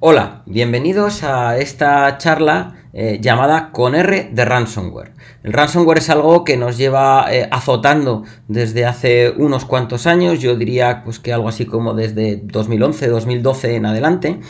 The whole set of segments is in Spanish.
Hola, bienvenidos a esta charla llamada Con R de Ransomware. El ransomware es algo que nos lleva azotando desde hace unos cuantos años, yo diría pues que algo así como desde 2011, 2012 en adelante.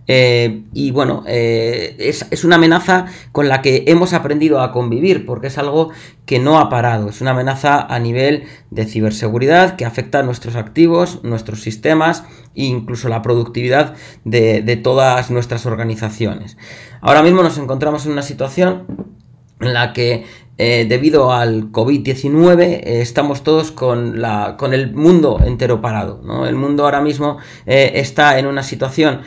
Y bueno, es una amenaza con la que hemos aprendido a convivir porque es algo que no ha parado. Es una amenaza a nivel de ciberseguridad que afecta a nuestros activos, nuestros sistemas e incluso la productividad de todas nuestras organizaciones. Ahora mismo nos encontramos en una situación en la que debido al COVID-19 estamos todos con el mundo entero parado, ¿no? El mundo ahora mismo está en una situación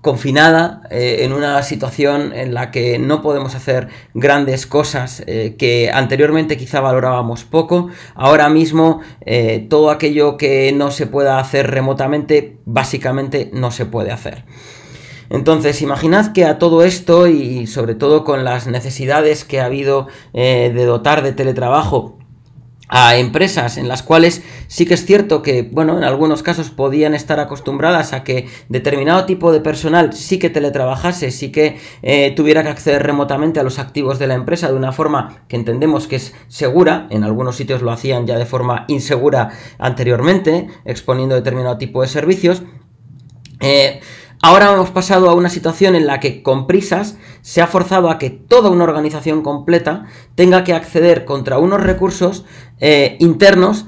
confinada, en una situación en la que no podemos hacer grandes cosas que anteriormente quizá valorábamos poco. Ahora mismo todo aquello que no se pueda hacer remotamente básicamente no se puede hacer. Entonces, imaginad que a todo esto y sobre todo con las necesidades que ha habido de dotar de teletrabajo a empresas en las cuales sí que es cierto que, bueno, en algunos casos podían estar acostumbradas a que determinado tipo de personal sí que teletrabajase, sí que tuviera que acceder remotamente a los activos de la empresa de una forma que entendemos que es segura. En algunos sitios lo hacían ya de forma insegura anteriormente, exponiendo determinado tipo de servicios. Ahora hemos pasado a una situación en la que con prisas se ha forzado a que toda una organización completa tenga que acceder contra unos recursos internos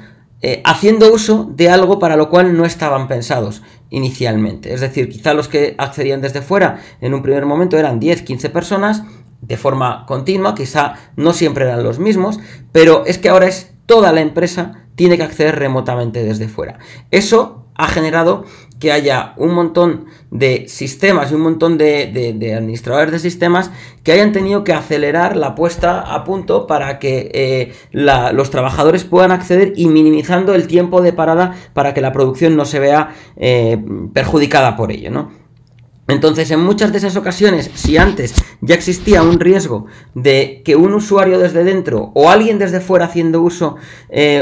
haciendo uso de algo para lo cual no estaban pensados inicialmente. Es decir, quizá los que accedían desde fuera en un primer momento eran 10, 15 personas de forma continua, quizá no siempre eran los mismos, pero es que ahora es toda la empresa tiene que acceder remotamente desde fuera. Eso ha generado que haya un montón de sistemas y un montón de administradores de sistemas que hayan tenido que acelerar la puesta a punto para que los trabajadores puedan acceder y minimizando el tiempo de parada para que la producción no se vea perjudicada por ello, ¿no? Entonces, en muchas de esas ocasiones, si antes ya existía un riesgo de que un usuario desde dentro o alguien desde fuera haciendo uso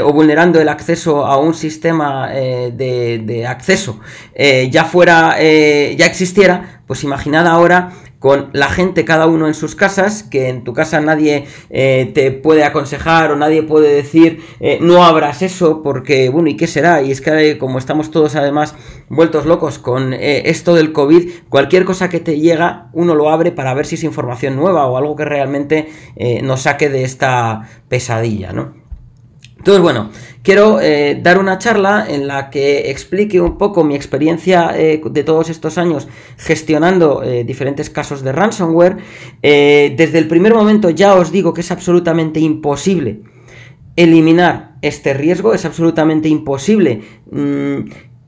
o vulnerando el acceso a un sistema de acceso ya existiera, pues imaginad ahora con la gente cada uno en sus casas, que en tu casa nadie te puede aconsejar o nadie puede decir no abras eso porque, bueno, ¿y qué será? Y es que como estamos todos además vueltos locos con esto del COVID, cualquier cosa que te llega uno lo abre para ver si es información nueva o algo que realmente nos saque de esta pesadilla, ¿no? Entonces, bueno, quiero dar una charla en la que explique un poco mi experiencia de todos estos años gestionando diferentes casos de ransomware. Desde el primer momento ya os digo que es absolutamente imposible eliminar este riesgo, es absolutamente imposible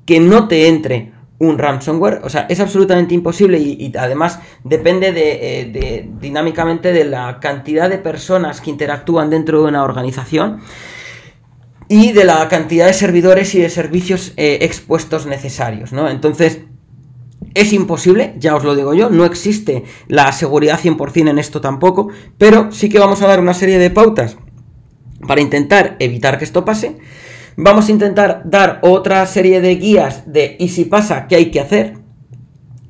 que no te entre un ransomware, o sea, es absolutamente imposible y además depende dinámicamente de la cantidad de personas que interactúan dentro de una organización y de la cantidad de servidores y de servicios expuestos necesarios, ¿no? Entonces, es imposible, ya os lo digo yo, no existe la seguridad 100% en esto tampoco, pero sí que vamos a dar una serie de pautas para intentar evitar que esto pase. Vamos a intentar dar otra serie de guías de y si pasa, ¿qué hay que hacer?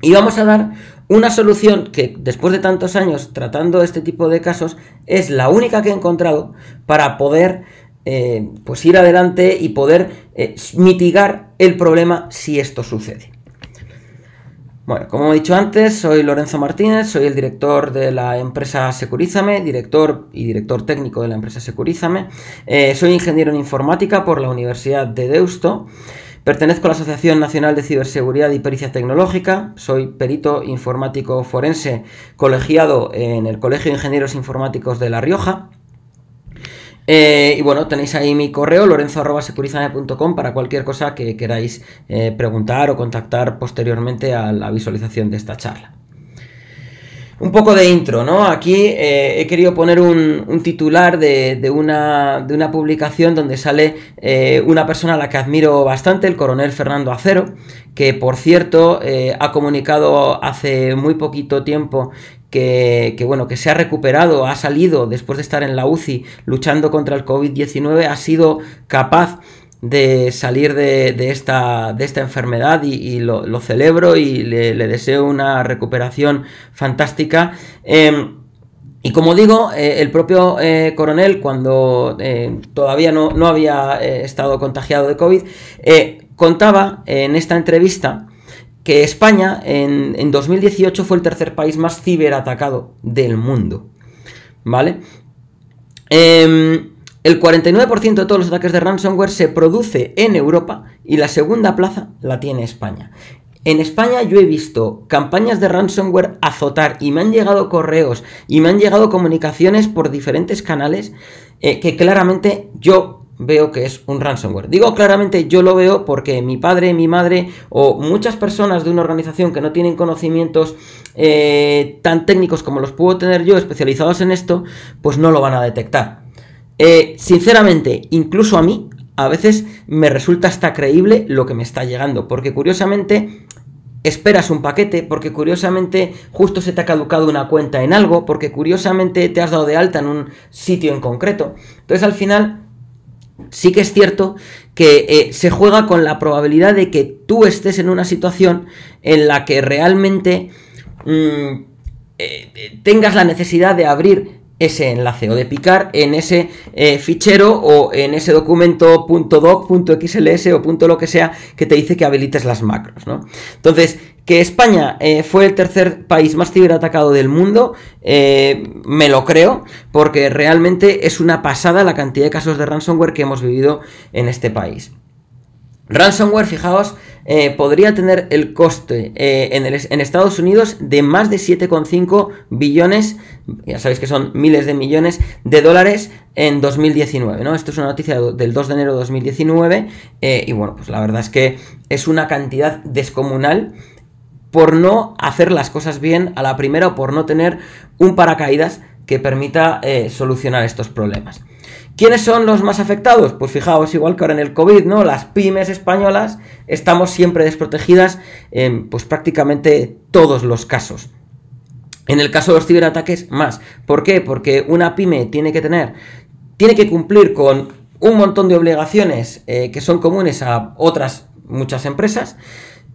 Y vamos a dar una solución que después de tantos años tratando este tipo de casos es la única que he encontrado para poder pues ir adelante y poder mitigar el problema si esto sucede. Bueno, como he dicho antes, soy Lorenzo Martínez, soy el director de la empresa Securízame, director técnico de la empresa Securízame. Soy ingeniero en informática por la Universidad de Deusto. Pertenezco a la Asociación Nacional de Ciberseguridad y Pericia Tecnológica. Soy perito informático forense colegiado en el Colegio de Ingenieros Informáticos de La Rioja. Y bueno, tenéis ahí mi correo lorenzo@securizame.com para cualquier cosa que queráis preguntar o contactar posteriormente a la visualización de esta charla. Un poco de intro, ¿no? Aquí he querido poner un titular de una publicación donde sale una persona a la que admiro bastante, el coronel Fernando Acero, que por cierto ha comunicado hace muy poquito tiempo que se ha recuperado, ha salido después de estar en la UCI luchando contra el COVID-19, ha sido capaz de salir de esta enfermedad y lo celebro y le deseo una recuperación fantástica. Y como digo, el propio coronel, cuando todavía no había estado contagiado de COVID, contaba en esta entrevista que España en 2018 fue el tercer país más ciberatacado del mundo, ¿vale? El 49% de todos los ataques de ransomware se produce en Europa y la segunda plaza la tiene España. En España yo he visto campañas de ransomware azotar y me han llegado correos y me han llegado comunicaciones por diferentes canales que claramente yo veo que es un ransomware. Digo claramente yo lo veo porque mi padre, mi madre o muchas personas de una organización que no tienen conocimientos tan técnicos como los puedo tener yo, especializados en esto, pues no lo van a detectar. Sinceramente, incluso a mí, a veces me resulta hasta creíble lo que me está llegando, porque curiosamente esperas un paquete, porque curiosamente justo se te ha caducado una cuenta en algo, porque curiosamente te has dado de alta en un sitio en concreto. Entonces al final sí que es cierto que se juega con la probabilidad de que tú estés en una situación en la que realmente tengas la necesidad de abrir ese enlace o de picar en ese fichero o en ese documento .doc, .xls o lo que sea que te dice que habilites las macros, ¿no? Entonces, que España fue el tercer país más ciberatacado del mundo, me lo creo, porque realmente es una pasada la cantidad de casos de ransomware que hemos vivido en este país. Ransomware, fijaos, podría tener el coste en Estados Unidos de más de 7,5 billones, ya sabéis que son miles de millones de dólares en 2019, ¿no? Esto es una noticia del 2 de enero de 2019 y bueno, pues la verdad es que es una cantidad descomunal por no hacer las cosas bien a la primera o por no tener un paracaídas que permita solucionar estos problemas. ¿Quiénes son los más afectados? Pues fijaos, igual que ahora en el COVID, ¿no? Las pymes españolas estamos siempre desprotegidas en pues prácticamente todos los casos. En el caso de los ciberataques, más. ¿Por qué? Porque una pyme tiene que cumplir con un montón de obligaciones que son comunes a otras muchas empresas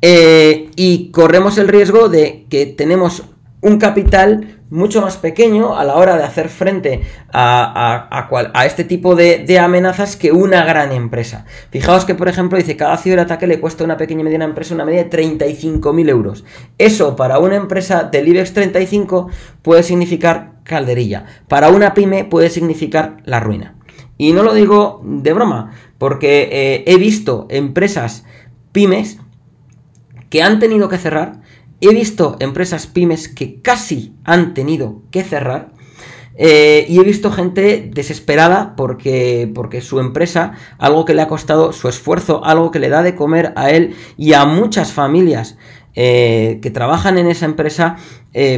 y corremos el riesgo de que tenemos un capital mucho más pequeño a la hora de hacer frente a este tipo de amenazas que una gran empresa. Fijaos que, por ejemplo, dice cada ciberataque le cuesta a una pequeña y mediana empresa una media de 35.000 euros. Eso para una empresa del IBEX 35 puede significar calderilla. Para una pyme puede significar la ruina. Y no lo digo de broma, porque he visto empresas pymes que han tenido que cerrar. He visto empresas pymes que casi han tenido que cerrar y he visto gente desesperada porque su empresa, algo que le ha costado su esfuerzo, algo que le da de comer a él y a muchas familias que trabajan en esa empresa,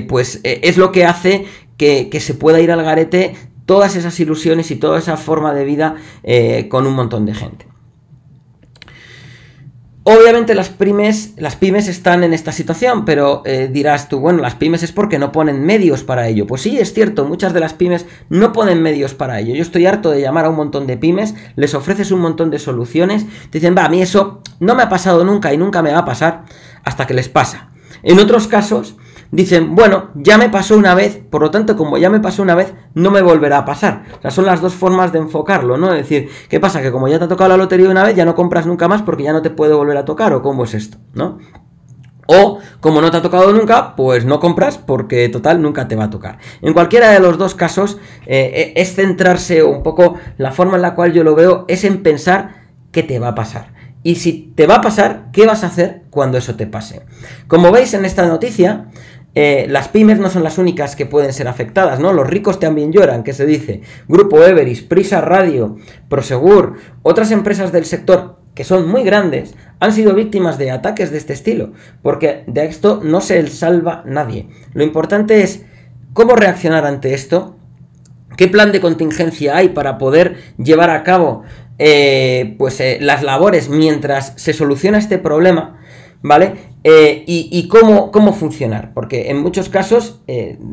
pues es lo que hace que se pueda ir al garete todas esas ilusiones y toda esa forma de vida con un montón de gente. Obviamente las pymes están en esta situación, pero dirás tú, bueno, las pymes es porque no ponen medios para ello. Pues sí, es cierto, muchas de las pymes no ponen medios para ello. Yo estoy harto de llamar a un montón de pymes, les ofreces un montón de soluciones, te dicen, va, a mí eso no me ha pasado nunca y nunca me va a pasar, hasta que les pasa. En otros casos dicen, bueno, ya me pasó una vez, por lo tanto, como ya me pasó una vez, no me volverá a pasar. O sea, son las dos formas de enfocarlo, ¿no? Es decir, ¿qué pasa? Que como ya te ha tocado la lotería una vez, ya no compras nunca más porque ya no te puede volver a tocar, ¿o cómo es esto? ¿No? O, como no te ha tocado nunca, pues no compras porque, total, nunca te va a tocar. En cualquiera de los dos casos, es centrarse un poco, la forma en la cual yo lo veo, es en pensar qué te va a pasar. Y si te va a pasar, ¿qué vas a hacer cuando eso te pase? Como veis en esta noticia, las pymes no son las únicas que pueden ser afectadas, ¿no? Los ricos también lloran, que se dice. Grupo Everis, Prisa Radio, Prosegur, otras empresas del sector que son muy grandes, han sido víctimas de ataques de este estilo, porque de esto no se salva nadie. Lo importante es cómo reaccionar ante esto, qué plan de contingencia hay para poder llevar a cabo las labores mientras se soluciona este problema, ¿vale? Y cómo funcionar, porque en muchos casos,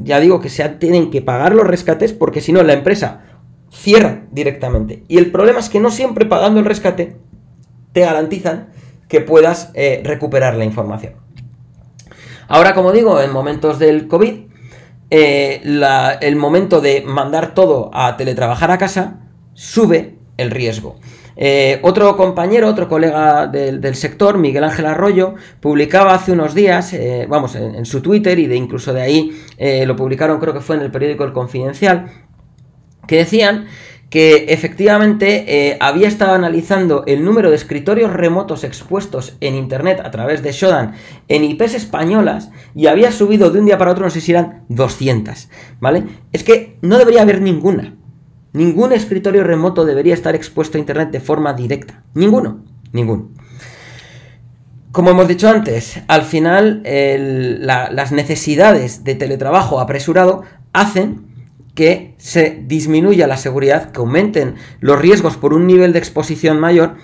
ya digo que tienen que pagar los rescates, porque si no la empresa cierra directamente. Y el problema es que no siempre pagando el rescate te garantizan que puedas recuperar la información. Ahora, como digo, en momentos del COVID, el momento de mandar todo a teletrabajar a casa sube el riesgo. Otro compañero, otro colega del sector, Miguel Ángel Arroyo, publicaba hace unos días, en su Twitter, y incluso de ahí lo publicaron, creo que fue en el periódico El Confidencial, que decían que efectivamente había estado analizando el número de escritorios remotos expuestos en internet a través de Shodan en IPs españolas y había subido de un día para otro, no sé si eran 200, ¿vale? Es que no debería haber ninguna. Ningún escritorio remoto debería estar expuesto a internet de forma directa. Ninguno. Como hemos dicho antes, al final las necesidades de teletrabajo apresurado hacen que se disminuya la seguridad, que aumenten los riesgos por un nivel de exposición mayor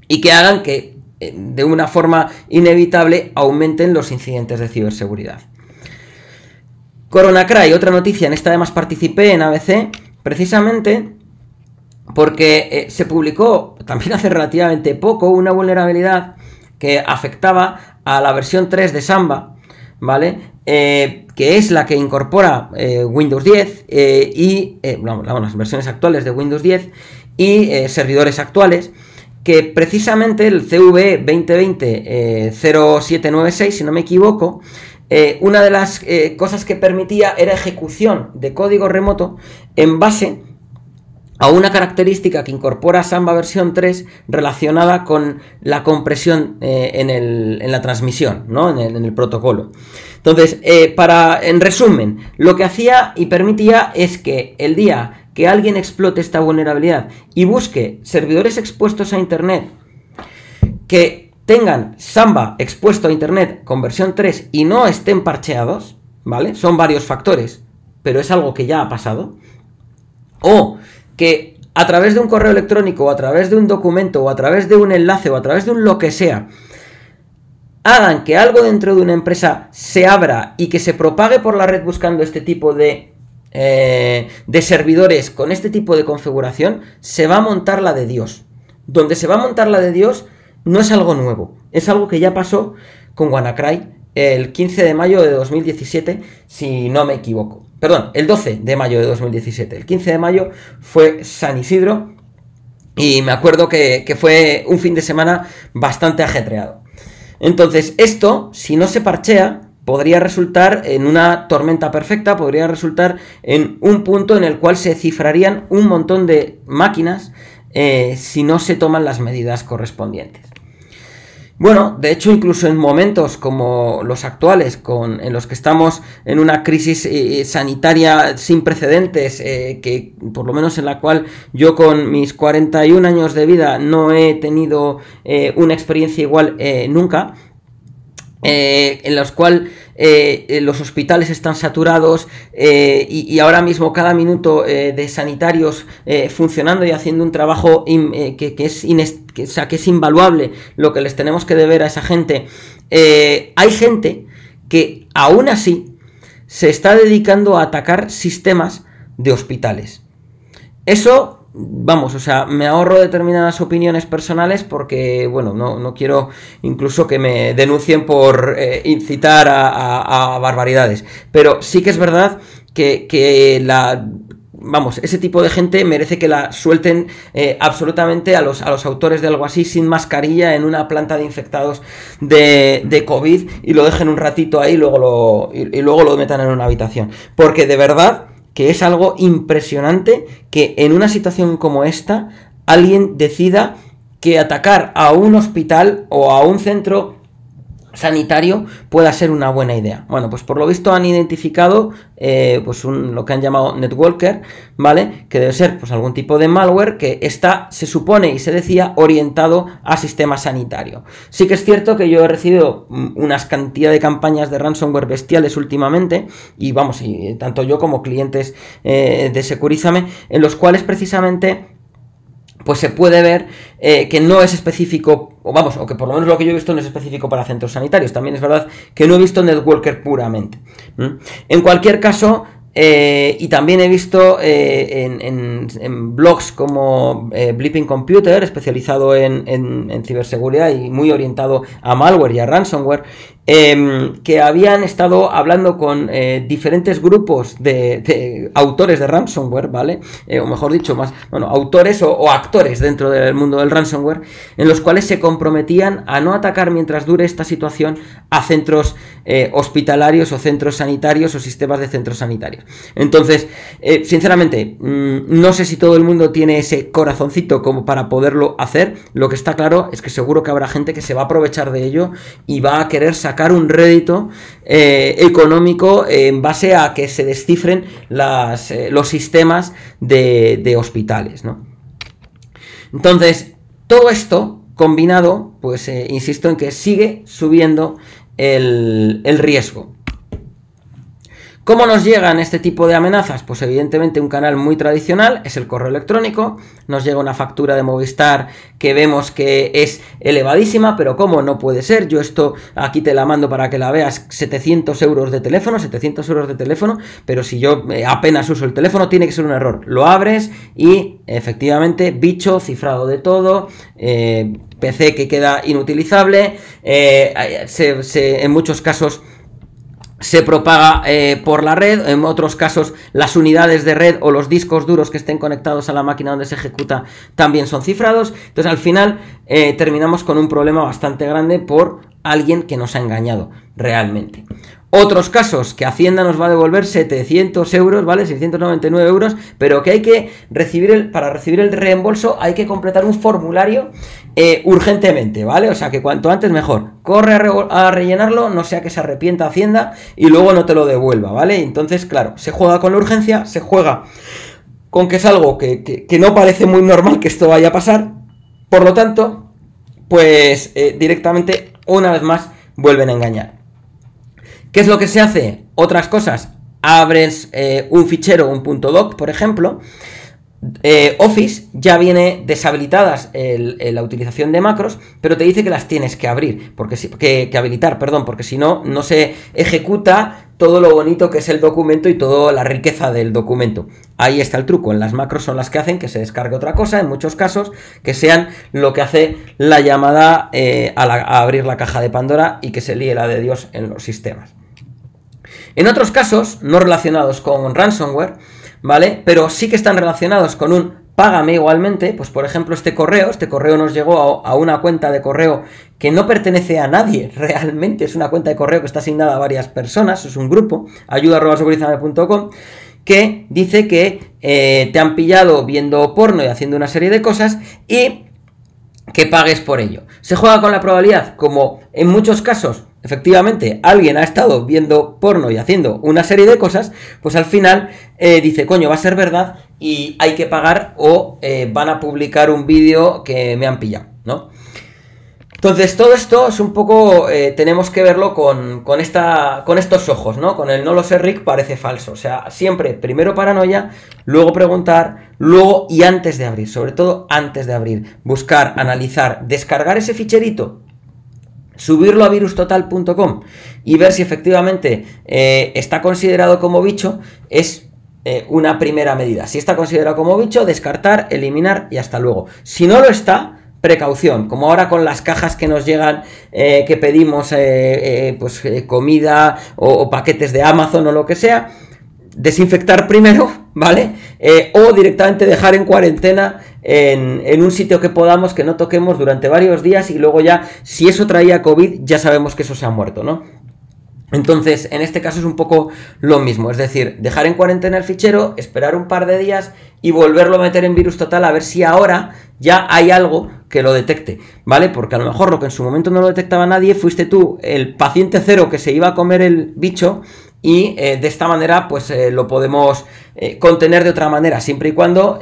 y que hagan que de una forma inevitable aumenten los incidentes de ciberseguridad. CoronaCry, otra noticia, en esta además participé en ABC, precisamente porque se publicó también hace relativamente poco una vulnerabilidad que afectaba a la versión 3 de Samba, ¿vale? Que es la que incorpora Windows 10 y las versiones actuales de Windows 10 y servidores actuales, que precisamente el CVE 2020-0796, si no me equivoco, una de las cosas que permitía era ejecución de código remoto en base a una característica que incorpora Samba versión 3 relacionada con la compresión en la transmisión, ¿no? en el protocolo. Entonces, en resumen, lo que hacía y permitía es que el día que alguien explote esta vulnerabilidad y busque servidores expuestos a internet que tengan Samba expuesto a internet con versión 3 y no estén parcheados, ¿vale? Son varios factores, pero es algo que ya ha pasado. O que a través de un correo electrónico, o a través de un documento, o a través de un enlace, o a través de un lo que sea, hagan que algo dentro de una empresa se abra y que se propague por la red buscando este tipo de servidores con este tipo de configuración, se va a montar la de Dios. Donde se va a montar la de Dios no es algo nuevo, es algo que ya pasó con WannaCry el 15 de mayo de 2017, si no me equivoco. Perdón, el 12 de mayo de 2017. El 15 de mayo fue San Isidro y me acuerdo que fue un fin de semana bastante ajetreado. Entonces, esto, si no se parchea, podría resultar en una tormenta perfecta, podría resultar en un punto en el cual se cifrarían un montón de máquinas si no se toman las medidas correspondientes. Bueno, de hecho, incluso en momentos como los actuales, en los que estamos en una crisis sanitaria sin precedentes, que por lo menos en la cual yo con mis 41 años de vida no he tenido una experiencia igual nunca, en los cuales los hospitales están saturados y ahora mismo cada minuto de sanitarios funcionando y haciendo un trabajo que es invaluable lo que les tenemos que deber a esa gente. Hay gente que aún así se está dedicando a atacar sistemas de hospitales. Eso, vamos, o sea, me ahorro determinadas opiniones personales porque, bueno, no quiero incluso que me denuncien por incitar a barbaridades. Pero sí que es verdad que ese tipo de gente merece que la suelten absolutamente a los autores de algo así sin mascarilla en una planta de infectados de COVID y lo dejen un ratito ahí y luego lo metan en una habitación. Porque de verdad que es algo impresionante que en una situación como esta alguien decida que atacar a un hospital o a un centro sanitario pueda ser una buena idea. Bueno, pues por lo visto han identificado lo que han llamado Netwalker, ¿vale? Que debe ser pues algún tipo de malware que está, se supone y se decía, orientado a sistema sanitario. Sí que es cierto que yo he recibido unas cantidad de campañas de ransomware bestiales últimamente y tanto yo como clientes de Securízame, en los cuales precisamente pues se puede ver que no es específico, o que por lo menos lo que yo he visto no es específico para centros sanitarios. También es verdad que no he visto Netwalker puramente. En cualquier caso, Y también he visto en blogs como Blipping Computer, especializado en ciberseguridad y muy orientado a malware y a ransomware, que habían estado hablando con diferentes grupos de autores de ransomware, ¿vale? O mejor dicho, más, bueno, autores o actores dentro del mundo del ransomware, en los cuales se comprometían a no atacar mientras dure esta situación a centros hospitalarios o centros sanitarios o sistemas de centros sanitarios. Entonces, sinceramente, no sé si todo el mundo tiene ese corazoncito como para poderlo hacer. Lo que está claro es que seguro que habrá gente que se va a aprovechar de ello y va a querer sacar un rédito económico en base a que se descifren los sistemas de hospitales, ¿no? Entonces, todo esto combinado, pues insisto en que sigue subiendo el riesgo. ¿Cómo nos llegan este tipo de amenazas? Pues evidentemente un canal muy tradicional es el correo electrónico. Nos llega una factura de Movistar que vemos que es elevadísima, pero ¿cómo? No puede ser. Yo esto aquí te la mando para que la veas. 700 euros de teléfono, pero si yo apenas uso el teléfono tiene que ser un error. Lo abres y efectivamente bicho, cifrado de todo, PC que queda inutilizable, en muchos casos se propaga por la red, en otros casos las unidades de red o los discos duros que estén conectados a la máquina donde se ejecuta también son cifrados. Entonces al final terminamos con un problema bastante grande por alguien que nos ha engañado realmente. Otros casos que Hacienda nos va a devolver 700 euros, ¿vale? 699 euros, pero que hay que recibir para recibir el reembolso hay que completar un formulario urgentemente, ¿vale? O sea que cuanto antes mejor. Corre a rellenarlo, no sea que se arrepienta Hacienda y luego no te lo devuelva, ¿vale? Entonces, claro, se juega con la urgencia, se juega con que es algo que no parece muy normal que esto vaya a pasar. Por lo tanto, pues directamente, una vez más, vuelven a engañar. ¿Qué es lo que se hace? Otras cosas. Abres un fichero, un .doc, por ejemplo. Office ya viene deshabilitadas la utilización de macros, pero te dice que las tienes que abrir, que habilitar, perdón, porque si no, no se ejecuta todo lo bonito que es el documento y toda la riqueza del documento. Ahí está el truco. En las macros son las que hacen que se descargue otra cosa, en muchos casos, que sean lo que hace la llamada a abrir la caja de Pandora y que se líe la de Dios en los sistemas. En otros casos, no relacionados con ransomware, ¿vale? Pero sí que están relacionados con un págame igualmente, pues por ejemplo este correo nos llegó a una cuenta de correo que no pertenece a nadie realmente, es una cuenta de correo que está asignada a varias personas, es un grupo, ayuda@segurizame.com, que dice que te han pillado viendo porno y haciendo una serie de cosas y que pagues por ello. Se juega con la probabilidad, como en muchos casos efectivamente alguien ha estado viendo porno y haciendo una serie de cosas, pues al final dice, coño, va a ser verdad y hay que pagar o van a publicar un vídeo que me han pillado, ¿no? Entonces todo esto es un poco, tenemos que verlo con estos ojos, ¿no? Con el no lo sé Rick parece falso, o sea, siempre primero paranoia, luego preguntar, luego y antes de abrir, sobre todo antes de abrir, buscar, analizar, descargar ese ficherito, subirlo a virustotal.com y ver si efectivamente está considerado como bicho, es una primera medida. Si está considerado como bicho, descartar, eliminar y hasta luego. Si no lo está, precaución, como ahora con las cajas que nos llegan, que pedimos comida o paquetes de Amazon o lo que sea, desinfectar primero, ¿vale? O directamente dejar en cuarentena en un sitio que podamos, que no toquemos durante varios días y luego ya, si eso traía COVID, ya sabemos que eso se ha muerto, ¿no? Entonces, en este caso es un poco lo mismo, es decir, dejar en cuarentena el fichero, esperar un par de días y volverlo a meter en VirusTotal a ver si ahora ya hay algo que lo detecte, ¿vale? Porque a lo mejor lo que en su momento no lo detectaba nadie, fuiste tú el paciente cero que se iba a comer el bicho y de esta manera pues lo podemos contener de otra manera, siempre y cuando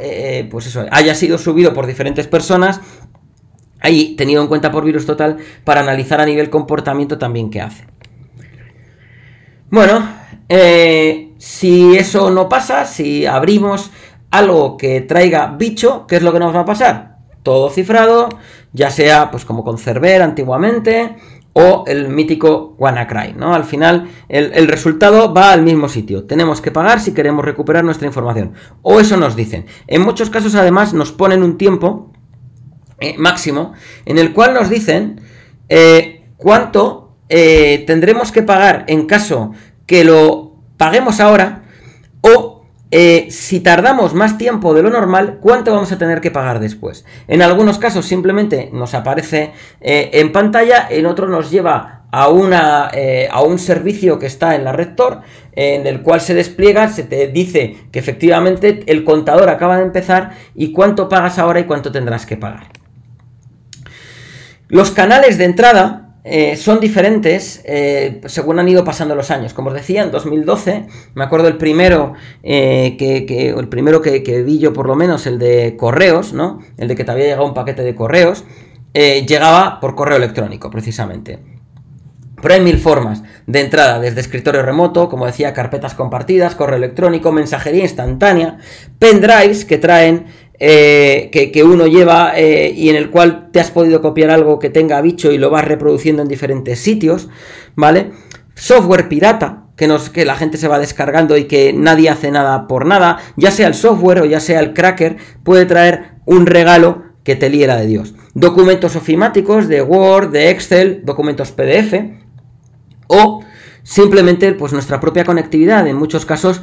pues eso, haya sido subido por diferentes personas y tenido en cuenta por VirusTotal para analizar a nivel comportamiento también qué hace. Bueno, si eso no pasa, si abrimos algo que traiga bicho, ¿qué es lo que nos va a pasar? Todo cifrado, ya sea pues como con Cerber antiguamente, o el mítico WannaCry, ¿no? Al final el resultado va al mismo sitio. Tenemos que pagar si queremos recuperar nuestra información. O eso nos dicen. En muchos casos además nos ponen un tiempo máximo en el cual nos dicen cuánto tendremos que pagar en caso que lo paguemos ahora, o si tardamos más tiempo de lo normal, ¿cuánto vamos a tener que pagar después? En algunos casos simplemente nos aparece en pantalla, en otros nos lleva a un servicio que está en la Red Tor, en el cual se despliega, se te dice que efectivamente el contador acaba de empezar y cuánto pagas ahora y cuánto tendrás que pagar. Los canales de entrada son diferentes según han ido pasando los años. Como os decía, en 2012, me acuerdo el primero que vi yo, por lo menos, el de correos, ¿no? El de que te había llegado un paquete de correos, llegaba por correo electrónico, precisamente. Pero hay 1000 formas de entrada, desde escritorio remoto, como decía, carpetas compartidas, correo electrónico, mensajería instantánea, pendrives que traen que uno lleva y en el cual te has podido copiar algo que tenga bicho y lo vas reproduciendo en diferentes sitios, ¿vale? Software pirata, que la gente se va descargando y que nadie hace nada por nada, ya sea el software o ya sea el cracker, puede traer un regalo que te líe la de Dios. Documentos ofimáticos de Word, de Excel, documentos PDF o simplemente pues nuestra propia conectividad, en muchos casos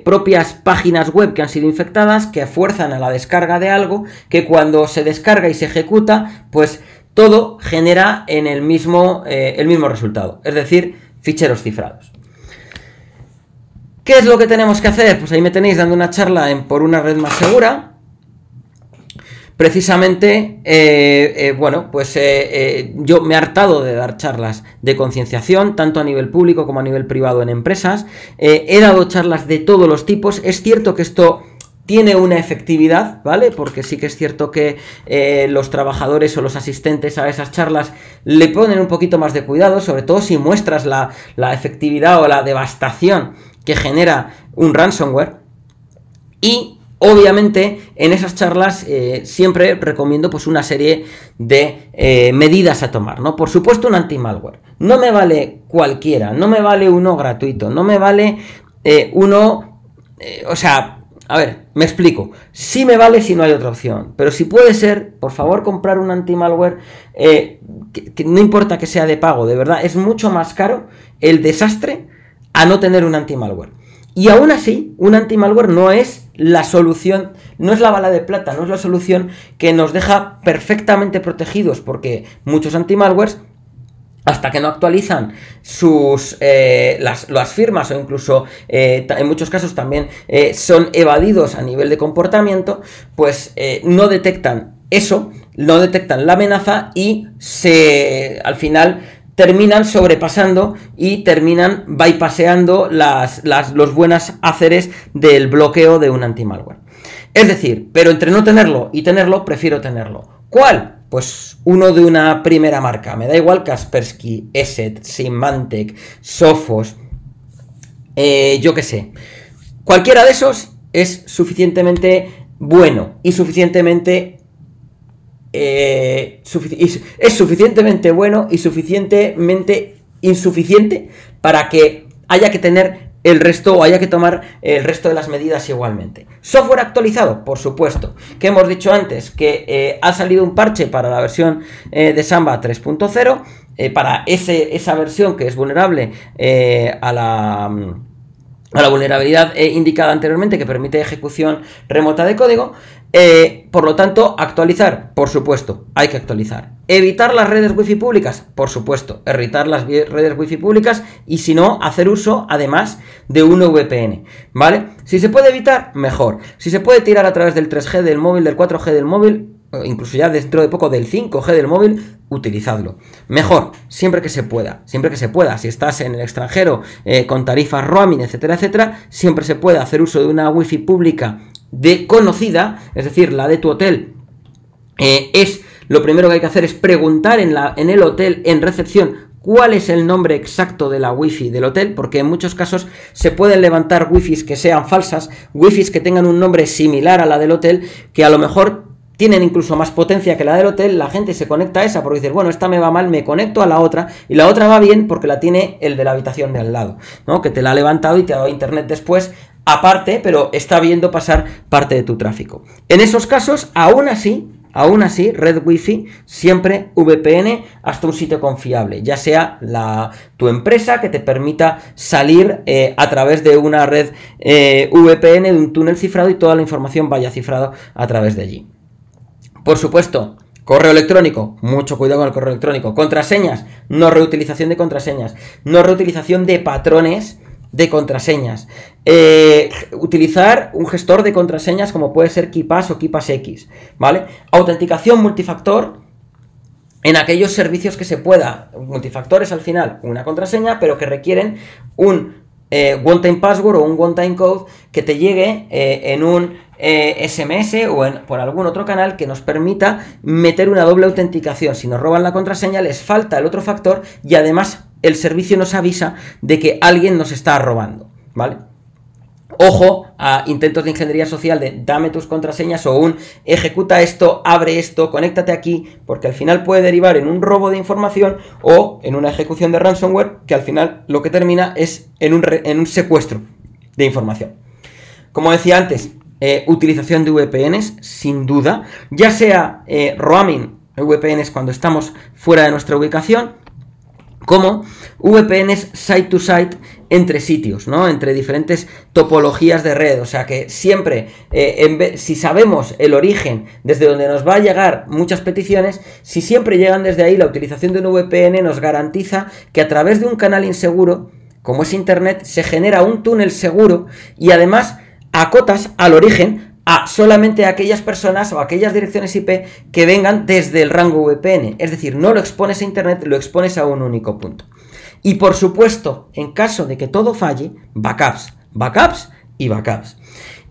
propias páginas web que han sido infectadas, que fuerzan a la descarga de algo, que cuando se descarga y se ejecuta, pues todo genera en el mismo resultado, es decir, ficheros cifrados. ¿Qué es lo que tenemos que hacer? Pues ahí me tenéis dando una charla en Por una red más segura. Precisamente, yo me he hartado de dar charlas de concienciación, tanto a nivel público como a nivel privado en empresas. He dado charlas de todos los tipos. Es cierto que esto tiene una efectividad, ¿vale? Porque sí que es cierto que los trabajadores o los asistentes a esas charlas le ponen un poquito más de cuidado, sobre todo si muestras la efectividad o la devastación que genera un ransomware. Y obviamente, en esas charlas siempre recomiendo pues una serie de medidas a tomar, ¿no? Por supuesto, un anti-malware. No me vale cualquiera, no me vale uno gratuito, no me vale a ver, me explico. Sí me vale si no hay otra opción, pero si puede ser, por favor, comprar un anti-malware, que no importa que sea de pago, de verdad, es mucho más caro el desastre a no tener un anti-malware. Y aún así, un anti-malware no es la solución, no es la bala de plata, no es la solución que nos deja perfectamente protegidos, porque muchos anti-malwares, hasta que no actualizan las firmas o incluso en muchos casos también son evadidos a nivel de comportamiento, pues no detectan eso, no detectan la amenaza y al final terminan sobrepasando y terminan bypasseando los buenos haceres del bloqueo de un anti-malware. Es decir, pero entre no tenerlo y tenerlo, prefiero tenerlo. ¿Cuál? Pues uno de una primera marca. Me da igual Kaspersky, ESET, Symantec, Sophos, yo qué sé. Cualquiera de esos es suficientemente bueno y suficientemente es suficientemente bueno y suficientemente insuficiente para que haya que tener el resto o haya que tomar el resto de las medidas igualmente. Software actualizado, por supuesto, que hemos dicho antes que ha salido un parche para la versión de Samba 3.0 para esa versión que es vulnerable a la vulnerabilidad indicada anteriormente, que permite ejecución remota de código. Por lo tanto, actualizar, por supuesto, hay que actualizar. Evitar las redes wifi públicas, por supuesto, evitar las redes wifi públicas y si no, hacer uso además de un VPN, ¿vale? Si se puede evitar, mejor. Si se puede tirar a través del 3G del móvil, del 4G del móvil, incluso ya dentro de poco del 5G del móvil, utilizadlo. Mejor, siempre que se pueda, siempre que se pueda. Si estás en el extranjero con tarifas roaming, etcétera, etcétera, siempre se puede hacer uso de una wifi pública conocida, es decir, la de tu hotel. Lo primero que hay que hacer es preguntar en el hotel, en recepción, cuál es el nombre exacto de la wifi del hotel, porque en muchos casos se pueden levantar wifis que sean falsas, wifis que tengan un nombre similar a la del hotel, que a lo mejor tienen incluso más potencia que la del hotel, la gente se conecta a esa porque dice, bueno, esta me va mal, me conecto a la otra, y la otra va bien porque la tiene el de la habitación de al lado, ¿no? Que te la ha levantado y te ha dado internet después, aparte, pero está viendo pasar parte de tu tráfico. En esos casos, aún así, red Wi-Fi, siempre VPN hasta un sitio confiable, ya sea tu empresa que te permita salir a través de una red VPN, de un túnel cifrado, y toda la información vaya cifrado a través de allí. Por supuesto, correo electrónico, mucho cuidado con el correo electrónico. Contraseñas, no reutilización de contraseñas, no reutilización de patrones de contraseñas. Utilizar un gestor de contraseñas como puede ser KeePass o KeePassX, ¿vale? Autenticación multifactor en aquellos servicios que se pueda. Multifactor es al final una contraseña, pero que requieren un one-time password o un one-time code que te llegue en un SMS o por algún otro canal que nos permita meter una doble autenticación. Si nos roban la contraseña, les falta el otro factor y además el servicio nos avisa de que alguien nos está robando, ¿vale? Ojo a intentos de ingeniería social de dame tus contraseñas o un ejecuta esto, abre esto, conéctate aquí, porque al final puede derivar en un robo de información o en una ejecución de ransomware que al final lo que termina es en un secuestro de información. Como decía antes, utilización de VPNs, sin duda, ya sea roaming, VPNs cuando estamos fuera de nuestra ubicación, como VPNs site-to-site entre sitios, ¿no? Entre diferentes topologías de red. O sea que siempre, si sabemos el origen desde donde nos va a llegar muchas peticiones, si siempre llegan desde ahí, la utilización de un VPN nos garantiza que a través de un canal inseguro, como es Internet, se genera un túnel seguro y además acotas al origen a solamente aquellas personas o aquellas direcciones IP que vengan desde el rango VPN. Es decir, no lo expones a Internet, lo expones a un único punto. Y por supuesto, en caso de que todo falle, backups, backups y backups.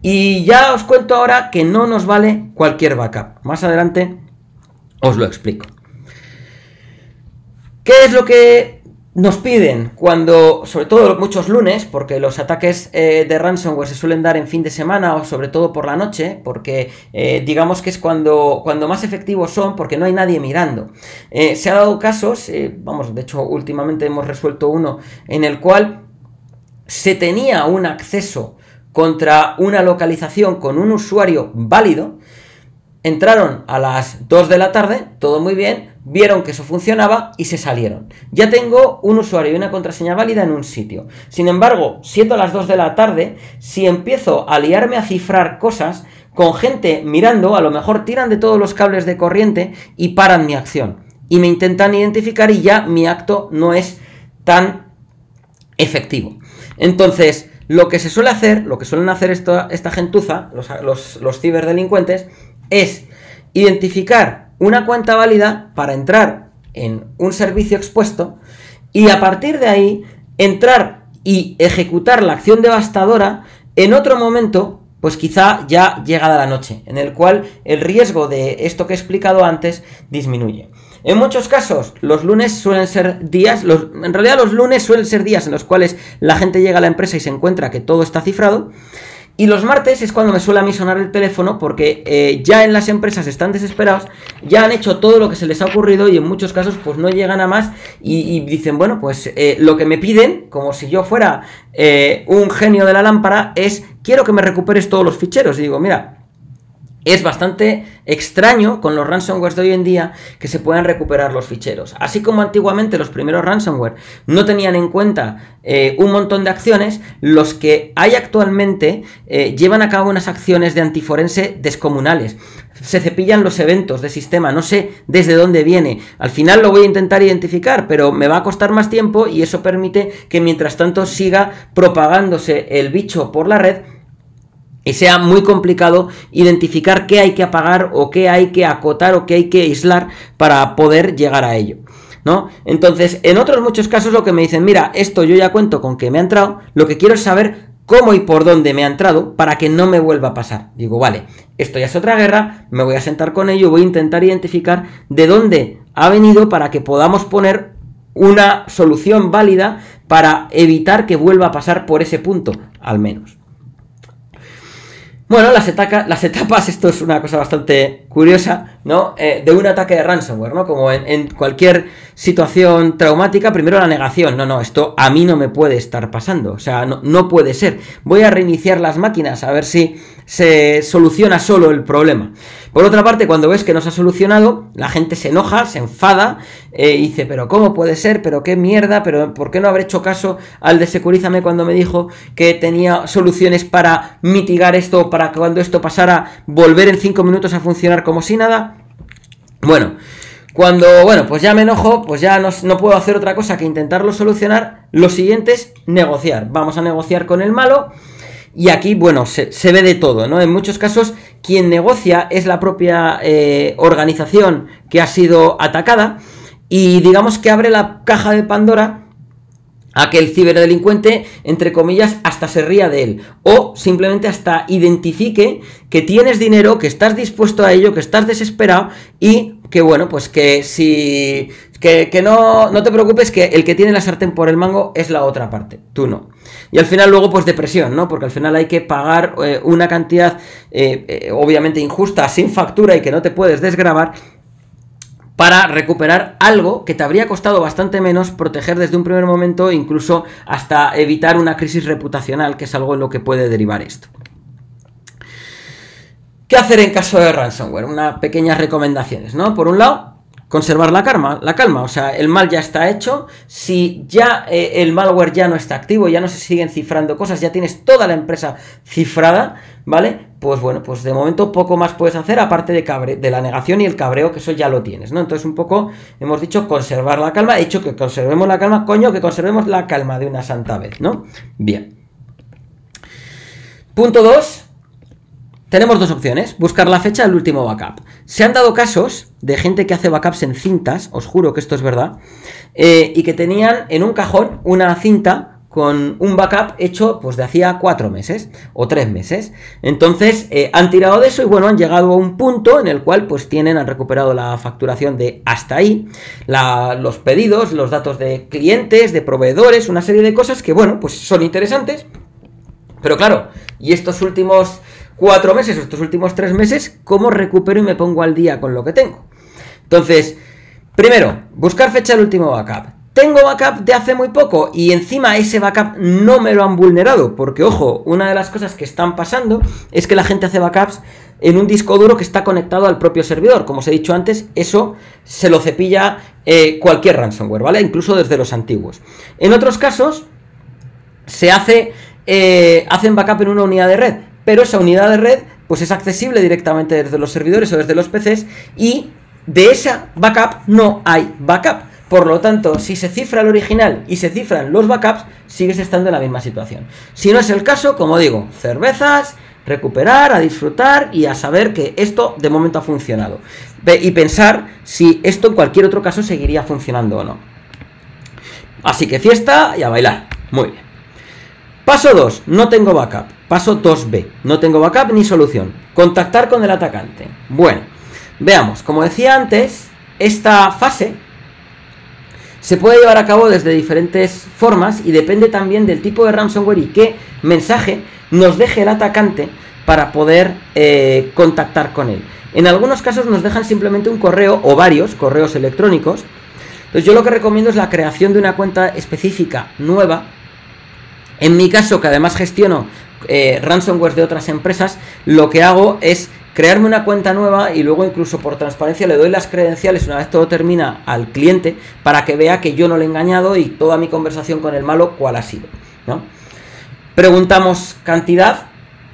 Y ya os cuento ahora que no nos vale cualquier backup. Más adelante os lo explico. ¿Qué es lo que nos piden cuando, sobre todo muchos lunes, porque los ataques de ransomware se suelen dar en fin de semana o sobre todo por la noche, porque digamos que es cuando más efectivos son, porque no hay nadie mirando. Se ha dado casos, de hecho últimamente hemos resuelto uno en el cual se tenía un acceso contra una localización con un usuario válido, entraron a las 2 de la tarde, todo muy bien, vieron que eso funcionaba y se salieron. Ya tengo un usuario y una contraseña válida en un sitio. Sin embargo, siendo las 2 de la tarde, si empiezo a liarme a cifrar cosas con gente mirando, a lo mejor tiran de todos los cables de corriente y paran mi acción. Y me intentan identificar y ya mi acto no es tan efectivo. Entonces, lo que se suele hacer, lo que suelen hacer esta gentuza, los ciberdelincuentes, es identificar una cuenta válida para entrar en un servicio expuesto y a partir de ahí entrar y ejecutar la acción devastadora en otro momento, pues quizá ya llegada la noche, en el cual el riesgo de esto que he explicado antes disminuye. En muchos casos, los lunes suelen ser días, en realidad los lunes suelen ser días en los cuales la gente llega a la empresa y se encuentra que todo está cifrado. Y los martes es cuando me suele a mí sonar el teléfono porque ya en las empresas están desesperados, ya han hecho todo lo que se les ha ocurrido y en muchos casos pues no llegan a más y dicen, bueno, pues lo que me piden, como si yo fuera un genio de la lámpara, es quiero que me recuperes todos los ficheros. Y digo, mira, es bastante extraño con los ransomware de hoy en día que se puedan recuperar los ficheros. Así como antiguamente los primeros ransomware no tenían en cuenta un montón de acciones, los que hay actualmente llevan a cabo unas acciones de antiforense descomunales. Se cepillan los eventos de sistema, no sé desde dónde viene. Al final lo voy a intentar identificar, pero me va a costar más tiempo y eso permite que mientras tanto siga propagándose el bicho por la red y sea muy complicado identificar qué hay que apagar o qué hay que acotar o qué hay que aislar para poder llegar a ello, ¿no? Entonces, en otros muchos casos lo que me dicen, mira, esto yo ya cuento con que me ha entrado, lo que quiero es saber cómo y por dónde me ha entrado para que no me vuelva a pasar. Digo, vale, esto ya es otra guerra, me voy a sentar con ello, voy a intentar identificar de dónde ha venido para que podamos poner una solución válida para evitar que vuelva a pasar por ese punto, al menos. Bueno, las etapas, esto es una cosa bastante curiosa, ¿no? De un ataque de ransomware, ¿no? Como en cualquier situación traumática, primero la negación. No, esto a mí no me puede estar pasando. O sea, no puede ser. Voy a reiniciar las máquinas a ver si se soluciona solo el problema. Por otra parte, cuando ves que no se ha solucionado, la gente se enoja, se enfada, y dice, pero ¿cómo puede ser? ¿Pero qué mierda? ¿Pero por qué no habré hecho caso al de Securízame cuando me dijo que tenía soluciones para mitigar esto, para que cuando esto pasara, volver en 5 minutos a funcionar como si nada? Bueno, pues ya me enojo, pues ya no puedo hacer otra cosa que intentarlo solucionar. Lo siguiente es negociar. Vamos a negociar con el malo. Y aquí, bueno, se ve de todo, ¿no? En muchos casos, quien negocia es la propia organización que ha sido atacada y digamos que abre la caja de Pandora a que el ciberdelincuente, entre comillas, hasta se ría de él o simplemente hasta identifique que tienes dinero, que estás dispuesto a ello, que estás desesperado y que, bueno, pues que si... Que no te preocupes, que el que tiene la sartén por el mango es la otra parte, tú no. Y al final luego pues depresión, ¿no? Porque al final hay que pagar una cantidad obviamente injusta, sin factura y que no te puedes desgravar para recuperar algo que te habría costado bastante menos proteger desde un primer momento, incluso hasta evitar una crisis reputacional, que es algo en lo que puede derivar esto. ¿Qué hacer en caso de ransomware? Unas pequeñas recomendaciones, ¿no? Por un lado, conservar la calma, o sea, el mal ya está hecho, si ya el malware ya no está activo, ya no se siguen cifrando cosas, ya tienes toda la empresa cifrada, ¿vale? Pues bueno, pues de momento poco más puedes hacer, aparte de la negación y el cabreo, que eso ya lo tienes, ¿no? Entonces un poco, hemos dicho conservar la calma, he dicho que conservemos la calma, coño, que conservemos la calma de una santa vez, ¿no? Bien. Punto 2. Tenemos dos opciones, buscar la fecha del último backup. Se han dado casos de gente que hace backups en cintas, os juro que esto es verdad, y que tenían en un cajón una cinta con un backup hecho pues de hacía 4 meses o 3 meses. Entonces han tirado de eso y bueno, han llegado a un punto en el cual pues han recuperado la facturación de hasta ahí, los pedidos, los datos de clientes, de proveedores, una serie de cosas que bueno, pues son interesantes. Pero claro, y estos últimos 4 meses o estos últimos 3 meses, ¿cómo recupero y me pongo al día con lo que tengo? Entonces, primero, buscar fecha del último backup. Tengo backup de hace muy poco y encima ese backup no me lo han vulnerado, porque ojo, una de las cosas que están pasando es que la gente hace backups en un disco duro que está conectado al propio servidor. Como os he dicho antes, eso se lo cepilla cualquier ransomware, ¿vale? Incluso desde los antiguos. En otros casos, hacen backup en una unidad de red, pero esa unidad de red pues es accesible directamente desde los servidores o desde los PCs y de esa backup no hay backup. Por lo tanto, si se cifra el original y se cifran los backups, sigues estando en la misma situación. Si no es el caso, como digo, cervezas, recuperar, a disfrutar y a saber que esto de momento ha funcionado. Y pensar si esto en cualquier otro caso seguiría funcionando o no. Así que fiesta y a bailar. Muy bien. Paso 2, no tengo backup. Paso 2B, no tengo backup ni solución. Contactar con el atacante. Bueno, veamos, como decía antes, esta fase se puede llevar a cabo desde diferentes formas y depende también del tipo de ransomware y qué mensaje nos deje el atacante para poder contactar con él. En algunos casos nos dejan simplemente un correo o varios correos electrónicos. Entonces yo lo que recomiendo es la creación de una cuenta específica nueva. En mi caso, que además gestiono ransomware de otras empresas, lo que hago es crearme una cuenta nueva y luego incluso por transparencia le doy las credenciales una vez todo termina al cliente para que vea que yo no le he engañado y toda mi conversación con el malo cuál ha sido, ¿no? Preguntamos cantidad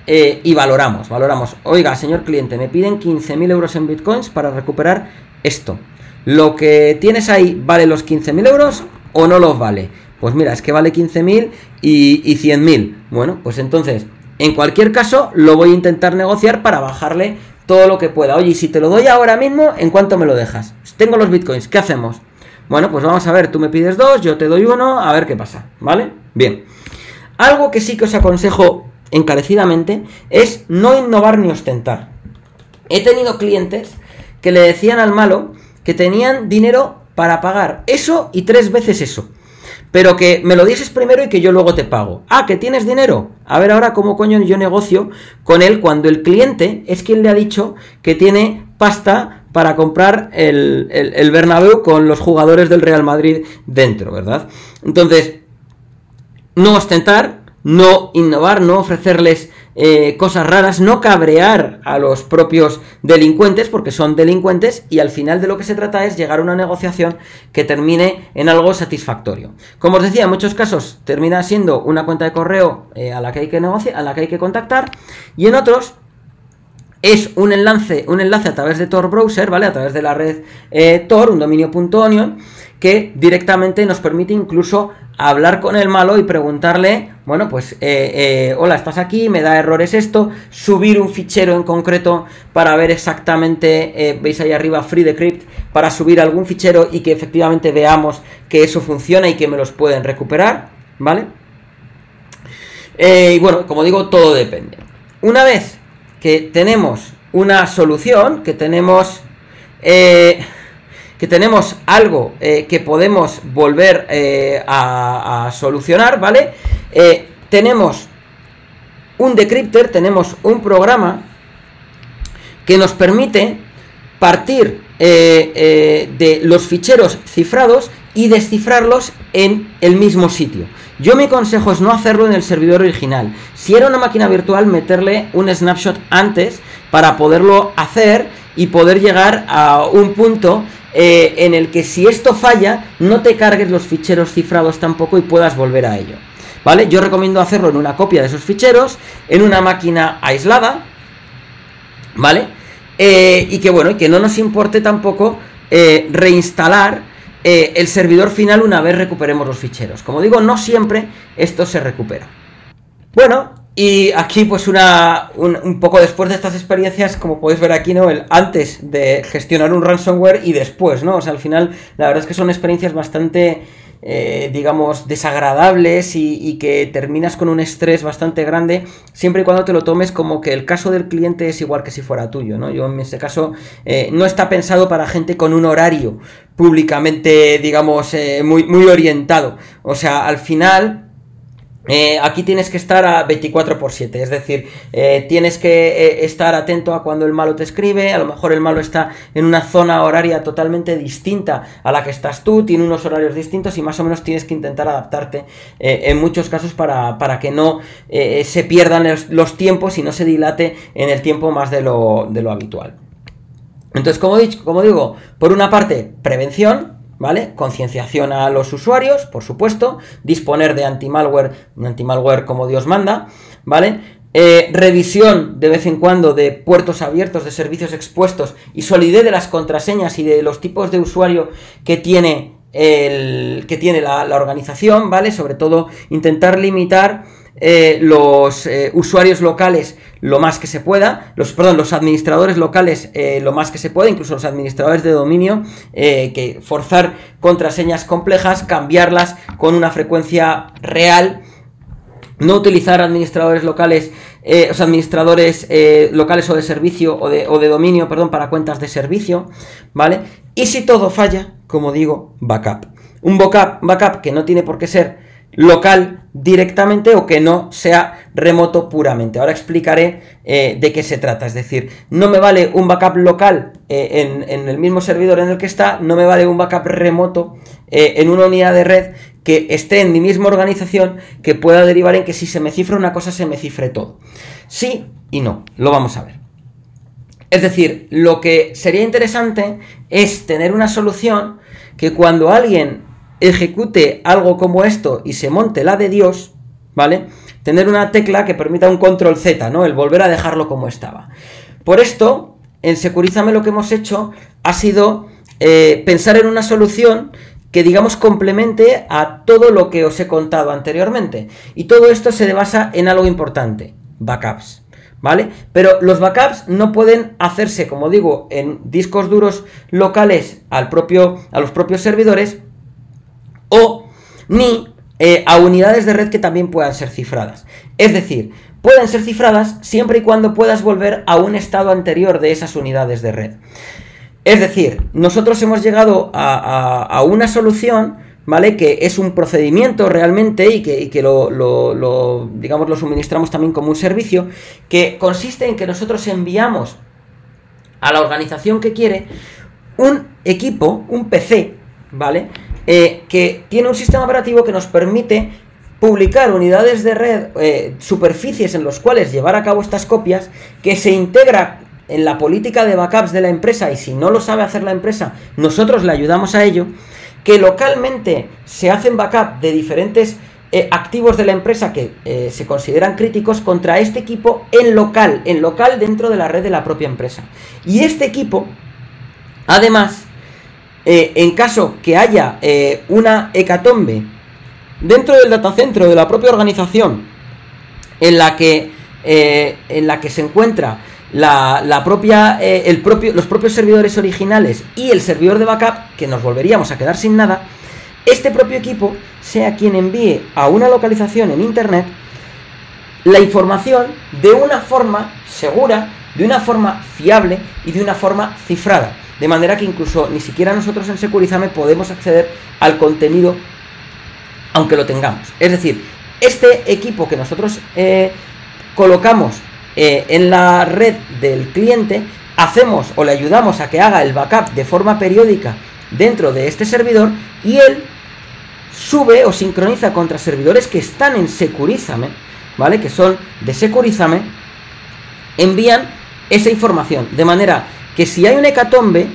y valoramos, oiga, señor cliente, me piden 15.000 euros en bitcoins para recuperar esto. ¿Lo que tienes ahí vale los 15.000 euros o no los vale? Pues mira, es que vale 15.000 y 100.000. Bueno, pues entonces, en cualquier caso, lo voy a intentar negociar para bajarle todo lo que pueda. Oye, y si te lo doy ahora mismo, ¿en cuánto me lo dejas? Tengo los bitcoins, ¿qué hacemos? Bueno, pues vamos a ver, tú me pides 2, yo te doy 1, a ver qué pasa, ¿vale? Bien. Algo que sí que os aconsejo encarecidamente es no innovar ni ostentar. He tenido clientes que le decían al malo que tenían dinero para pagar eso y 3 veces eso. pero que me lo dieses primero y que yo luego te pago. Ah, ¿que tienes dinero? A ver ahora cómo coño yo negocio con él cuando el cliente es quien le ha dicho que tiene pasta para comprar el Bernabéu con los jugadores del Real Madrid dentro, ¿verdad? Entonces, no ostentar, no innovar, no ofrecerles cosas raras, no cabrear a los propios delincuentes, porque son delincuentes, y al final de lo que se trata es llegar a una negociación que termine en algo satisfactorio. Como os decía, en muchos casos termina siendo una cuenta de correo a la que hay que negociar, a la que hay que contactar, y en otros es un enlace a través de Tor Browser, ¿vale? A través de la red Tor, un dominio.onion, que directamente nos permite incluso hablar con el malo y preguntarle, bueno, pues, hola, estás aquí, me da errores esto, subir un fichero en concreto para ver exactamente, veis ahí arriba Free Decrypt, para subir algún fichero y que efectivamente veamos que eso funciona y que me los pueden recuperar, ¿vale? Y bueno, como digo, todo depende. Una vez que tenemos una solución, que tenemos algo que podemos volver a solucionar, ¿vale? Tenemos un decrypter, tenemos un programa que nos permite partir de los ficheros cifrados y descifrarlos en el mismo sitio. Yo mi consejo es no hacerlo en el servidor original. Si era una máquina virtual, meterle un snapshot antes para poderlo hacer y poder llegar a un punto en el que si esto falla, no te cargues los ficheros cifrados tampoco y puedas volver a ello, ¿vale? Yo recomiendo hacerlo en una copia de esos ficheros, en una máquina aislada, ¿vale? Y que bueno, y que no nos importe tampoco reinstalar el servidor final una vez recuperemos los ficheros. Como digo, no siempre esto se recupera. Bueno, y aquí pues un poco después de estas experiencias, como podéis ver aquí, ¿no? El antes de gestionar un ransomware y después, ¿no? O sea, al final, la verdad es que son experiencias bastante, digamos, desagradables y que terminas con un estrés bastante grande, siempre y cuando te lo tomes como que el caso del cliente es igual que si fuera tuyo, ¿no? Yo en este caso no está pensado para gente con un horario públicamente, digamos, muy orientado. O sea, al final aquí tienes que estar a 24/7, es decir, tienes que estar atento a cuando el malo te escribe. A lo mejor el malo está en una zona horaria totalmente distinta a la que estás tú, tiene unos horarios distintos y más o menos tienes que intentar adaptarte en muchos casos para que no se pierdan los tiempos y no se dilate en el tiempo más de lo habitual. Entonces, como digo, por una parte, prevención, ¿vale? Concienciación a los usuarios, por supuesto, disponer de anti-malware, un anti-malware como Dios manda, ¿vale? Revisión de vez en cuando de puertos abiertos, de servicios expuestos y solidez de las contraseñas y de los tipos de usuario que tiene la organización, ¿vale? Sobre todo intentar limitar los usuarios locales lo más que se pueda, los administradores locales lo más que se pueda, incluso los administradores de dominio, que forzar contraseñas complejas, cambiarlas con una frecuencia real, no utilizar administradores locales, locales o de servicio o de dominio, perdón, para cuentas de servicio, ¿vale? Y si todo falla, como digo, backup. Un backup que no tiene por qué ser local directamente o que no sea remoto puramente. Ahora explicaré de qué se trata. Es decir, no me vale un backup local en el mismo servidor en el que está, no me vale un backup remoto en una unidad de red que esté en mi misma organización, que pueda derivar en que si se me cifra una cosa se me cifre todo. Sí y no, lo vamos a ver. Es decir, lo que sería interesante es tener una solución que cuando alguien ejecute algo como esto y se monte la de Dios, ¿vale? Tener una tecla que permita un control Z, ¿no? El volver a dejarlo como estaba. Por esto, en Securízame lo que hemos hecho ha sido pensar en una solución que, digamos, complemente a todo lo que os he contado anteriormente. Y todo esto se basa en algo importante, backups, ¿vale? Pero los backups no pueden hacerse, como digo, en discos duros locales a los propios servidores, o ni a unidades de red que también puedan ser cifradas. Es decir, pueden ser cifradas siempre y cuando puedas volver a un estado anterior de esas unidades de red. Es decir, nosotros hemos llegado a una solución, ¿vale? Que es un procedimiento realmente y que digamos, lo suministramos también como un servicio, que consiste en que nosotros enviamos a la organización que quiere un equipo, un PC, ¿vale? Que tiene un sistema operativo que nos permite publicar unidades de red, superficies en los cuales llevar a cabo estas copias, que se integra en la política de backups de la empresa, y si no lo sabe hacer la empresa, nosotros le ayudamos a ello, que localmente se hacen backup de diferentes activos de la empresa que se consideran críticos contra este equipo en local dentro de la red de la propia empresa. Y este equipo, además, en caso que haya una hecatombe dentro del datacentro de la propia organización en la que se encuentra los propios servidores originales y el servidor de backup, que nos volveríamos a quedar sin nada, este propio equipo sea quien envíe a una localización en internet la información de una forma segura, de una forma fiable y de una forma cifrada, de manera que incluso ni siquiera nosotros en Securizame podemos acceder al contenido aunque lo tengamos. Es decir, este equipo que nosotros colocamos en la red del cliente, hacemos o le ayudamos a que haga el backup de forma periódica dentro de este servidor, y él sube o sincroniza contra servidores que están en Securizame, ¿vale? Que son de Securizame, envían esa información, de manera que si hay una hecatombe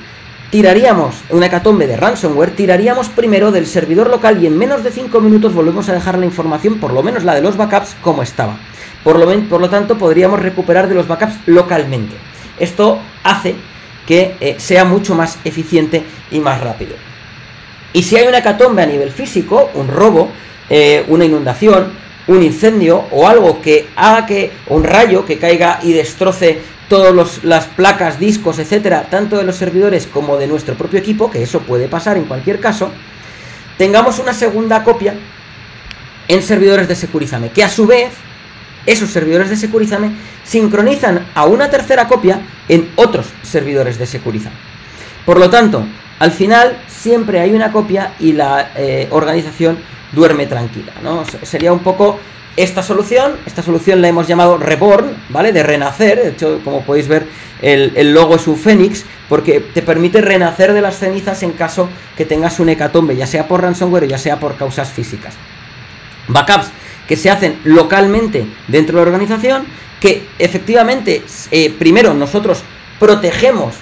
de ransomware, tiraríamos primero del servidor local y en menos de 5 minutos volvemos a dejar la información, por lo menos la de los backups, como estaba. Por lo tanto, podríamos recuperar de los backups localmente. Esto hace que sea mucho más eficiente y más rápido. Y si hay una hecatombe a nivel físico, un robo, una inundación, un incendio o algo que haga un rayo que caiga y destroce todas las placas, discos, etcétera, tanto de los servidores como de nuestro propio equipo, que eso puede pasar en cualquier caso, tengamos una segunda copia en servidores de Securizame, que a su vez esos servidores de Securizame sincronizan a una tercera copia en otros servidores de Securizame. Por lo tanto, al final siempre hay una copia y la organización duerme tranquila, ¿no? Sería un poco esta solución la hemos llamado Reborn, ¿vale? De renacer. De hecho, como podéis ver, el logo es un fénix, porque te permite renacer de las cenizas en caso que tengas un hecatombe, ya sea por ransomware o ya sea por causas físicas. Backups que se hacen localmente dentro de la organización, que efectivamente, primero nosotros protegemos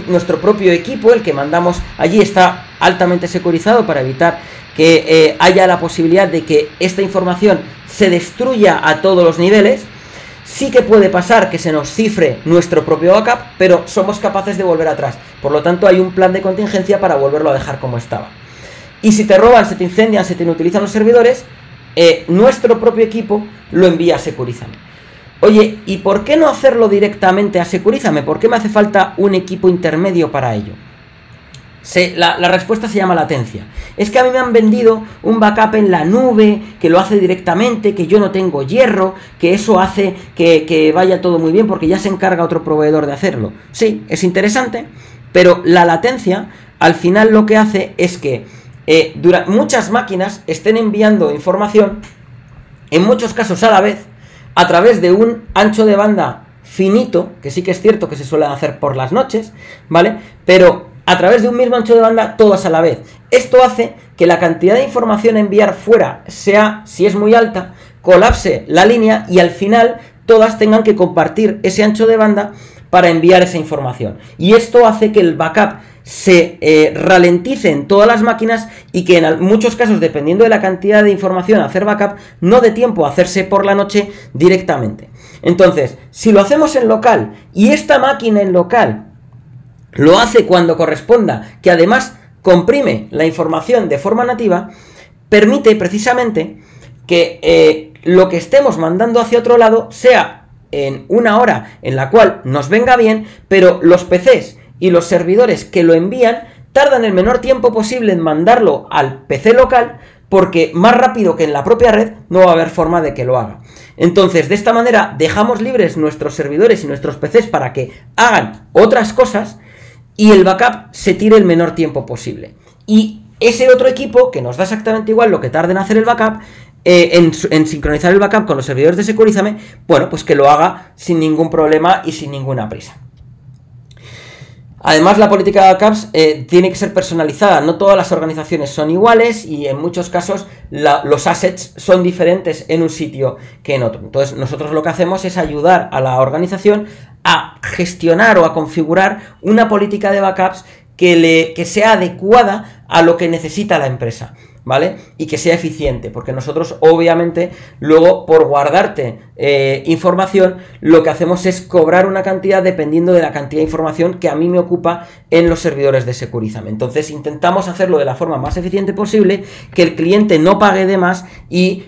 nuestro propio equipo, el que mandamos allí está altamente securizado para evitar que haya la posibilidad de que esta información se destruya a todos los niveles. Sí que puede pasar que se nos cifre nuestro propio backup, pero somos capaces de volver atrás. Por lo tanto, hay un plan de contingencia para volverlo a dejar como estaba. Y si te roban, se te incendian, se te inutilizan los servidores, nuestro propio equipo lo envía a Securizame. Oye, ¿y por qué no hacerlo directamente a Securizame? ¿Por qué me hace falta un equipo intermedio para ello? La respuesta se llama latencia. Es que a mí me han vendido un backup en la nube, que lo hace directamente, que yo no tengo hierro, que eso hace que vaya todo muy bien porque ya se encarga otro proveedor de hacerlo. Sí, es interesante, pero la latencia al final lo que hace es que muchas máquinas estén enviando información, en muchos casos a la vez, a través de un ancho de banda finito, que sí que es cierto que se suele hacer por las noches, ¿vale? Pero a través de un mismo ancho de banda, todas a la vez. Esto hace que la cantidad de información a enviar fuera sea, si es muy alta, colapse la línea y al final todas tengan que compartir ese ancho de banda para enviar esa información. Y esto hace que el backup se ralentice en todas las máquinas y que en muchos casos, dependiendo de la cantidad de información a hacer backup, no dé tiempo a hacerse por la noche directamente. Entonces, si lo hacemos en local y esta máquina en local lo hace cuando corresponda, que además comprime la información de forma nativa, permite precisamente que lo que estemos mandando hacia otro lado sea en una hora en la cual nos venga bien, pero los PCs y los servidores que lo envían tardan el menor tiempo posible en mandarlo al PC local, porque más rápido que en la propia red no va a haber forma de que lo haga. Entonces, de esta manera dejamos libres nuestros servidores y nuestros PCs para que hagan otras cosas y el backup se tire el menor tiempo posible. Y ese otro equipo, que nos da exactamente igual lo que tarde en hacer el backup, en sincronizar el backup con los servidores de Securizame, bueno, pues que lo haga sin ningún problema y sin ninguna prisa. Además, la política de backups tiene que ser personalizada. No todas las organizaciones son iguales y en muchos casos los assets son diferentes en un sitio que en otro. Entonces, nosotros lo que hacemos es ayudar a la organización a gestionar o a configurar una política de backups que sea adecuada a lo que necesita la empresa, ¿vale? Y que sea eficiente, porque nosotros obviamente luego por guardarte información lo que hacemos es cobrar una cantidad dependiendo de la cantidad de información que a mí me ocupa en los servidores de Securizame. Entonces intentamos hacerlo de la forma más eficiente posible, que el cliente no pague de más y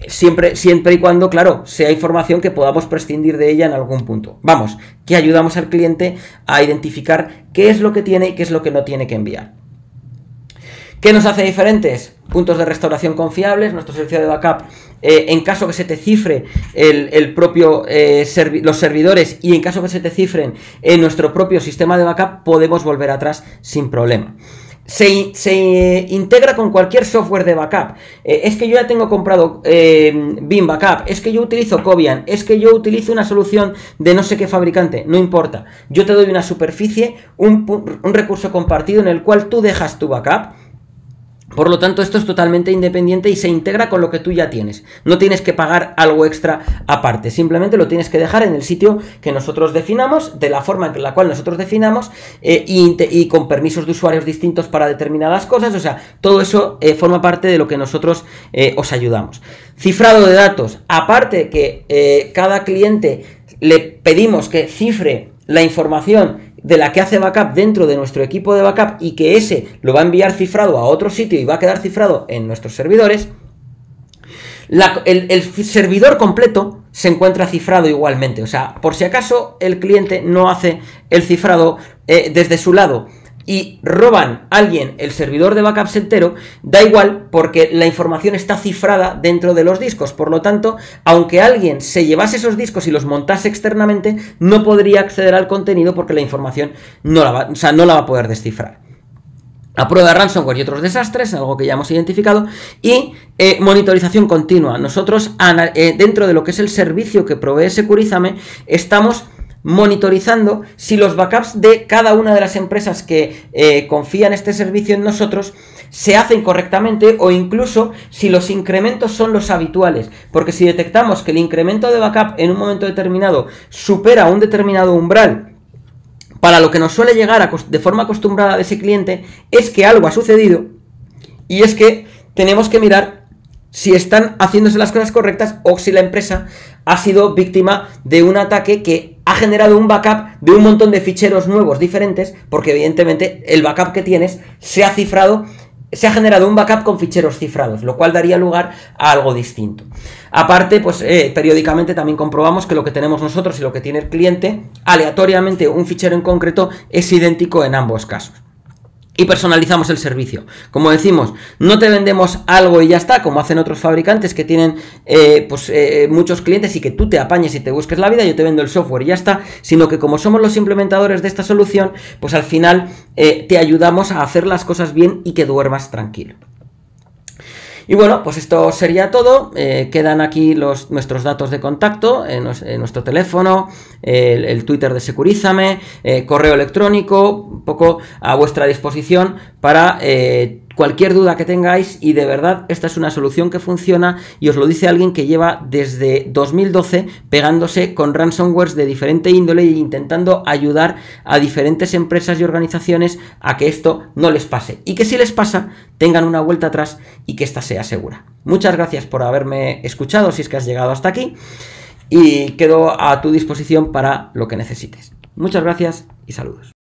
siempre y cuando, claro, sea información que podamos prescindir de ella en algún punto. Vamos, que ayudamos al cliente a identificar qué es lo que tiene y qué es lo que no tiene que enviar. ¿Qué nos hace diferentes? Puntos de restauración confiables, nuestro servicio de backup, en caso que se te cifre los servidores y en caso que se te cifren en nuestro propio sistema de backup, podemos volver atrás sin problema. Se integra con cualquier software de backup. Es que yo ya tengo comprado Veeam Backup, es que yo utilizo Covian, es que yo utilizo una solución de no sé qué fabricante, no importa. Yo te doy una superficie, un recurso compartido en el cual tú dejas tu backup. Por lo tanto, esto es totalmente independiente y se integra con lo que tú ya tienes. No tienes que pagar algo extra aparte. Simplemente lo tienes que dejar en el sitio que nosotros definamos, de la forma en la cual nosotros definamos y con permisos de usuarios distintos para determinadas cosas. O sea, todo eso forma parte de lo que nosotros os ayudamos. Cifrado de datos. Aparte que cada cliente le pedimos que cifre la información de la que hace backup dentro de nuestro equipo de backup y que ese lo va a enviar cifrado a otro sitio y va a quedar cifrado en nuestros servidores, el servidor completo se encuentra cifrado igualmente. O sea, por si acaso el cliente no hace el cifrado desde su lado y roban a alguien el servidor de backups entero, da igual porque la información está cifrada dentro de los discos. Por lo tanto, aunque alguien se llevase esos discos y los montase externamente, no podría acceder al contenido porque la información no la va a poder descifrar. A prueba de ransomware y otros desastres, algo que ya hemos identificado, y monitorización continua. Nosotros, dentro de lo que es el servicio que provee Securizame, estamos monitorizando si los backups de cada una de las empresas que confían este servicio en nosotros se hacen correctamente o incluso si los incrementos son los habituales, porque si detectamos que el incremento de backup en un momento determinado supera un determinado umbral para lo que nos suele llegar de forma acostumbrada de ese cliente, es que algo ha sucedido y es que tenemos que mirar si están haciéndose las cosas correctas o si la empresa ha sido víctima de un ataque que ha generado un backup de un montón de ficheros nuevos diferentes, porque evidentemente el backup que tienes se ha generado un backup con ficheros cifrados, lo cual daría lugar a algo distinto. Aparte, pues periódicamente también comprobamos que lo que tenemos nosotros y lo que tiene el cliente, aleatoriamente un fichero en concreto, es idéntico en ambos casos. Y personalizamos el servicio. Como decimos, no te vendemos algo y ya está, como hacen otros fabricantes que tienen muchos clientes y que tú te apañes y te busques la vida, yo te vendo el software y ya está, sino que como somos los implementadores de esta solución, pues al final te ayudamos a hacer las cosas bien y que duermas tranquilo. Y bueno, pues esto sería todo. Quedan aquí nuestros datos de contacto, nuestro teléfono, el Twitter de Securizame, correo electrónico, un poco a vuestra disposición para cualquier duda que tengáis. Y de verdad, esta es una solución que funciona y os lo dice alguien que lleva desde 2012 pegándose con ransomwares de diferente índole e intentando ayudar a diferentes empresas y organizaciones a que esto no les pase. Y que si les pasa, tengan una vuelta atrás y que esta sea segura. Muchas gracias por haberme escuchado, si es que has llegado hasta aquí. Y quedo a tu disposición para lo que necesites. Muchas gracias y saludos.